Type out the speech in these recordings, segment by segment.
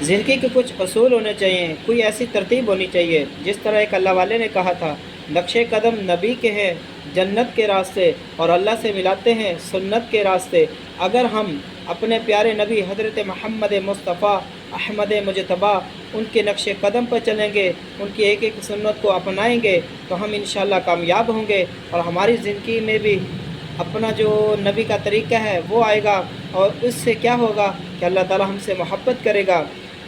ज़िंदगी के कुछ असूल होने चाहिए, कोई ऐसी तरतीब होनी चाहिए। जिस तरह एक अल्लाह वाले ने कहा था, नक्शे कदम नबी के हैं जन्नत के रास्ते, और अल्लाह से मिलाते हैं सुन्नत के रास्ते। अगर हम अपने प्यारे नबी हज़रत मोहम्मद मुस्तफ़ा अहमद मुजतबा उनके नक्शे कदम पर चलेंगे, उनकी एक एक सुन्नत को अपनाएंगे, तो हम इंशाअल्लाह कामयाब होंगे और हमारी ज़िंदगी में भी अपना जो नबी का तरीक़ा है वो आएगा। और उससे क्या होगा कि अल्लाह ताला हमसे मोहब्बत करेगा।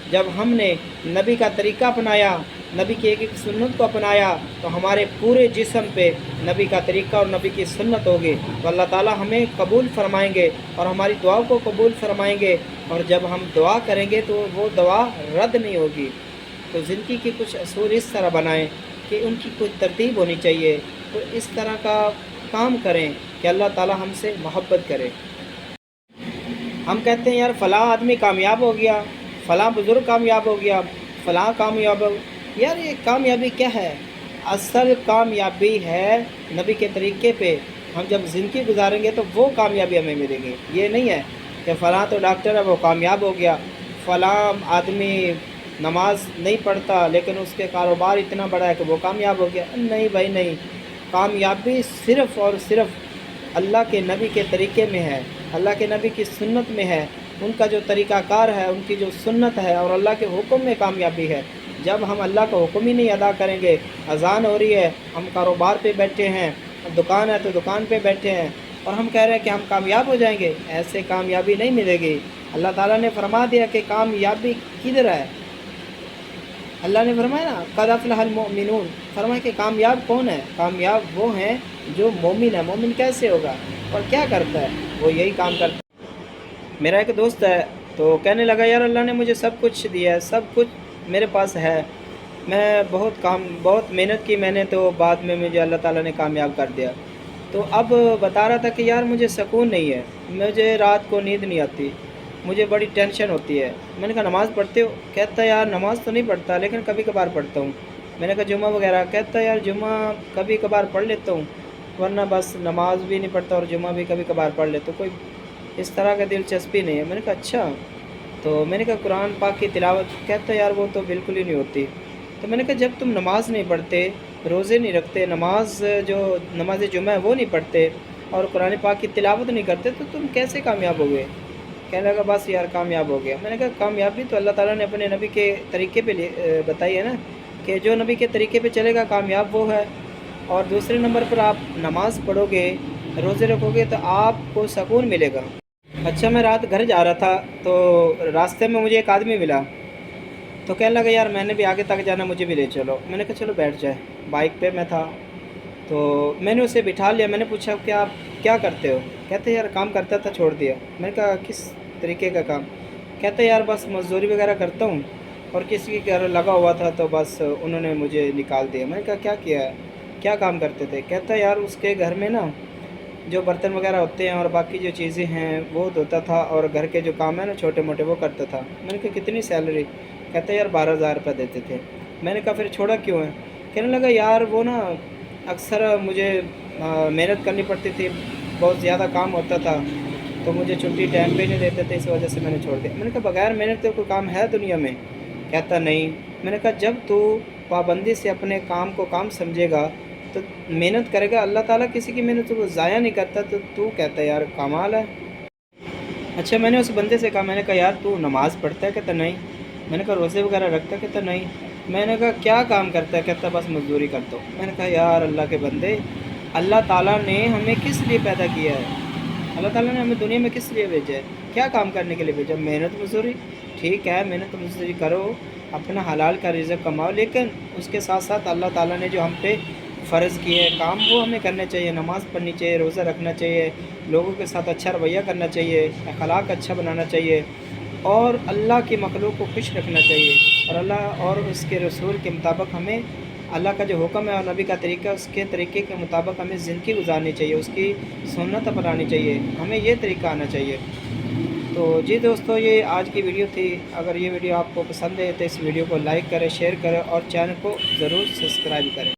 जब हमने नबी का तरीक़ा अपनाया, नबी की एक एक सुन्नत को अपनाया, तो हमारे पूरे जिस्म पे नबी का तरीक़ा और नबी की सुन्नत होगी। तो अल्लाह ताला हमें कबूल फरमाएंगे और हमारी दुआओं को कबूल फरमाएंगे। और जब हम दुआ करेंगे तो वो दुआ रद्द नहीं होगी। तो ज़िंदगी के कुछ असूल इस तरह बनाएं कि उनकी कोई तरतीब होनी चाहिए। तो इस तरह का काम करें कि अल्लाह ताला हमसे मोहब्बत करे। हम कहते हैं यार फ़लाँ आदमी कामयाब हो गया, फ़लाँ बुज़ुर्ग कामयाब हो गया, फ़लाँ कामयाब हो। यार ये कामयाबी क्या है? असल कामयाबी है नबी के तरीक़े पे हम जब ज़िंदगी गुजारेंगे तो वो कामयाबी हमें मिलेगी। ये नहीं है कि फ़लाँ तो डॉक्टर है वो कामयाब हो गया, फ़लाँ आदमी नमाज नहीं पढ़ता लेकिन उसके कारोबार इतना बड़ा है कि वो कामयाब हो गया। नहीं भाई नहीं, कामयाबी सिर्फ़ और सिर्फ़ अल्लाह के नबी के तरीक़े में है, अल्लाह के नबी की सुन्नत में है। उनका जो तरीक़ाकार है, उनकी जो सुन्नत है, और अल्लाह के हुक्म में कामयाबी है। जब हम अल्लाह का हुक्म ही नहीं अदा करेंगे, अज़ान हो रही है, हम कारोबार पे बैठे हैं, दुकान है तो दुकान पे बैठे हैं, और हम कह रहे हैं कि हम कामयाब हो जाएंगे, ऐसे कामयाबी नहीं मिलेगी। अल्लाह ताला ने फरमा दिया कि कामयाबी किधर है। अल्लाह ने फरमाया ना, क़द अफ़लहल मोमिनून, फरमाया कि कामयाब कौन है? कामयाब वो हैं जो मोमिन है। मोमिन कैसे होगा और क्या करता है? वो यही काम करता है। मेरा एक दोस्त है तो कहने लगा यार अल्लाह ने मुझे सब कुछ दिया है, सब कुछ मेरे पास है, मैं बहुत मेहनत की मैंने, तो बाद में मुझे अल्लाह ताला ने कामयाब कर दिया। तो अब बता रहा था कि यार मुझे सुकून नहीं है, मुझे रात को नींद नहीं आती, मुझे बड़ी टेंशन होती है। मैंने कहा नमाज़ पढ़ते हो? कहता है यार नमाज़ तो नहीं पढ़ता लेकिन कभी कभार पढ़ता हूँ। मैंने कहा जुमा वगैरह? कहता है यार जुमा कभी कभार पढ़ लेता हूँ, वरना बस नमाज भी नहीं पढ़ता और जुमा भी कभी कभार पढ़ लेता हूँ, कोई इस तरह का दिलचस्पी नहीं है। मैंने कहा अच्छा, तो मैंने कहा कुरान पाक की तिलावत? कहता है यार वो तो बिल्कुल ही नहीं होती। तो मैंने कहा जब तुम नमाज़ नहीं पढ़ते, रोज़े नहीं रखते, नमाज जुमा है वो नहीं पढ़ते और कुरान पाक की तिलावत नहीं करते, तो तुम कैसे कामयाब हो गए? कहने लगा बस यार कामयाब हो गया। मैंने कहा कामयाबी तो अल्लाह ताला ने अपने नबी के तरीक़े पे बताई है ना, कि जो नबी के तरीक़े पे चलेगा कामयाब वो है। और दूसरे नंबर पर आप नमाज़ पढ़ोगे, रोज़े रखोगे तो आपको सुकून मिलेगा। अच्छा, मैं रात घर जा रहा था तो रास्ते में मुझे एक आदमी मिला, तो कहने लगा यार मैंने भी आगे तक जाना, मुझे भी ले चलो। मैंने कहा चलो बैठ जाए। बाइक पे मैं था तो मैंने उसे बिठा लिया। मैंने पूछा कि आप क्या करते हो? कहते यार काम करता था, छोड़ दिया। मैंने कहा किस तरीके का काम? कहते यार बस मज़दूरी वगैरह करता हूँ और किसी के घर लगा हुआ था तो बस उन्होंने मुझे निकाल दिया। मैंने कहा क्या किया है, क्या काम करते थे? कहता यार उसके घर में ना जो बर्तन वगैरह होते हैं और बाकी जो चीज़ें हैं वो धोता था, और घर के जो काम है ना छोटे मोटे वो करता था। मैंने कहा कितनी सैलरी? कहते यार 12,000 रुपये देते थे। मैंने कहा फिर छोड़ा क्यों है? कहने लगा यार वो ना अक्सर मुझे मेहनत करनी पड़ती थी, बहुत ज़्यादा काम होता था, तो मुझे छुट्टी टाइम पे नहीं देते थे, इस वजह से मैंने छोड़ दिया। मैंने कहा बगैर मेहनत के कोई काम है दुनिया में? कहता नहीं। मैंने कहा जब तू पाबंदी से अपने काम को काम समझेगा तो मेहनत करेगा, अल्लाह ताला किसी की मेहनत को ज़ाया नहीं करता, तो तू कहता है यार कमाल है। अच्छा, मैंने उस बंदे से कहा, मैंने कहा यार तू नमाज़ पढ़ता है? कहता नहीं। मैंने कहा रोज़े वगैरह रखता है? कहता नहीं। मैंने कहा क्या काम करता है? कहता बस मज़दूरी करता हूँ। मैंने कहा यार अल्लाह के बंदे, अल्लाह ताला ने हमें किस लिए पैदा किया है? अल्लाह ताला ने हमें दुनिया में किस लिए भेजा है? क्या काम करने के लिए भेजा? मेहनत मज़दूरी। ठीक है, मेहनत मज़दूरी करो, अपना हलाल का रिज़्क़ कमाओ, लेकिन उसके साथ साथ अल्लाह ताला ने जो हम पे फ़र्ज़ किए हैं काम वो हमें करने चाहिए। नमाज़ पढ़नी चाहिए, रोज़ा रखना चाहिए, लोगों के साथ अच्छा रवैया करना चाहिए, अखलाक अच्छा बनाना चाहिए, और अल्लाह की मखलूक को खुश रखना चाहिए, और अल्लाह और उसके रसूल के मुताबिक हमें अल्लाह का जो हुक्म है और नबी का तरीक़ा उसके तरीक़े के मुताबिक हमें ज़िंदगी गुजारनी चाहिए, उसकी सुन्नत अपनानी चाहिए, हमें ये तरीक़ा आना चाहिए। तो जी दोस्तों, ये आज की वीडियो थी। अगर ये वीडियो आपको पसंद है तो इस वीडियो को लाइक करें, शेयर करें और चैनल को ज़रूर सब्सक्राइब करें।